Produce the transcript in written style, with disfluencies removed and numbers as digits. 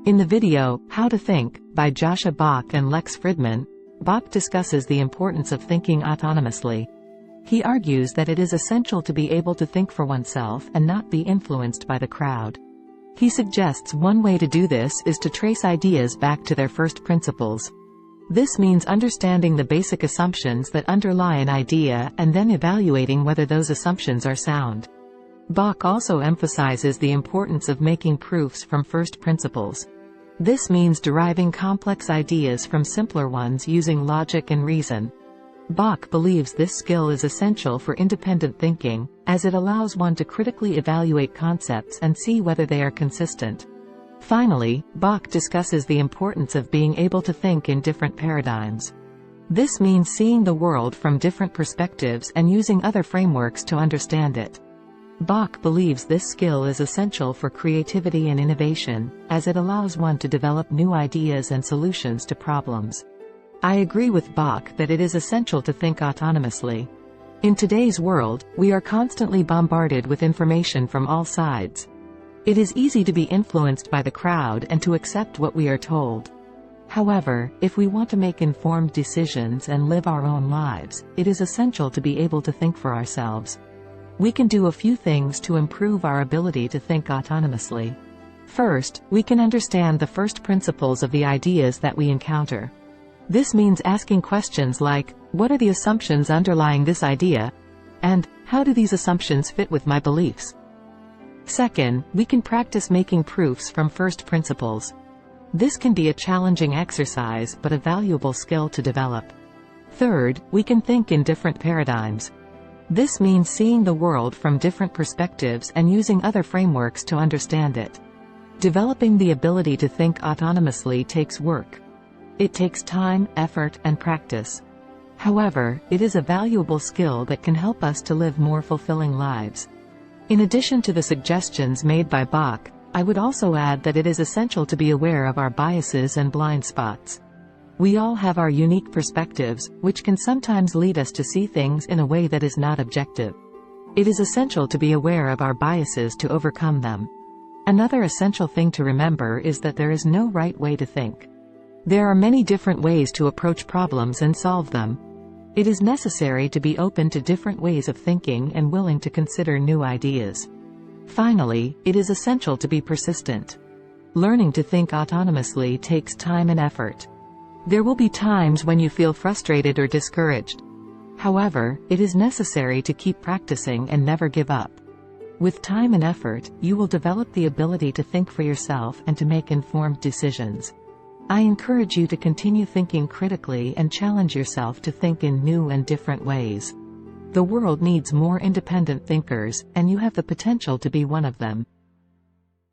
In the video, How to Think, by Joshua Bach and Lex Fridman, Bach discusses the importance of thinking autonomously. He argues that it is essential to be able to think for oneself and not be influenced by the crowd. He suggests one way to do this is to trace ideas back to their first principles. This means understanding the basic assumptions that underlie an idea and then evaluating whether those assumptions are sound. Bach also emphasizes the importance of making proofs from first principles. This means deriving complex ideas from simpler ones using logic and reason. Bach believes this skill is essential for independent thinking, as it allows one to critically evaluate concepts and see whether they are consistent. Finally, Bach discusses the importance of being able to think in different paradigms. This means seeing the world from different perspectives and using other frameworks to understand it. Bach believes this skill is essential for creativity and innovation, as it allows one to develop new ideas and solutions to problems. I agree with Bach that it is essential to think autonomously. In today's world, we are constantly bombarded with information from all sides. It is easy to be influenced by the crowd and to accept what we are told. However, if we want to make informed decisions and live our own lives, it is essential to be able to think for ourselves. We can do a few things to improve our ability to think autonomously. First, we can understand the first principles of the ideas that we encounter. This means asking questions like, what are the assumptions underlying this idea? And, how do these assumptions fit with my beliefs? Second, we can practice making proofs from first principles. This can be a challenging exercise but a valuable skill to develop. Third, we can think in different paradigms. This means seeing the world from different perspectives and using other frameworks to understand it. Developing the ability to think autonomously takes work. It takes time, effort, and practice. However, it is a valuable skill that can help us to live more fulfilling lives. In addition to the suggestions made by Bach, I would also add that it is essential to be aware of our biases and blind spots. We all have our unique perspectives, which can sometimes lead us to see things in a way that is not objective. It is essential to be aware of our biases to overcome them. Another essential thing to remember is that there is no right way to think. There are many different ways to approach problems and solve them. It is necessary to be open to different ways of thinking and willing to consider new ideas. Finally, it is essential to be persistent. Learning to think autonomously takes time and effort. There will be times when you feel frustrated or discouraged. However, it is necessary to keep practicing and never give up. With time and effort, you will develop the ability to think for yourself and to make informed decisions. I encourage you to continue thinking critically and challenge yourself to think in new and different ways. The world needs more independent thinkers, and you have the potential to be one of them.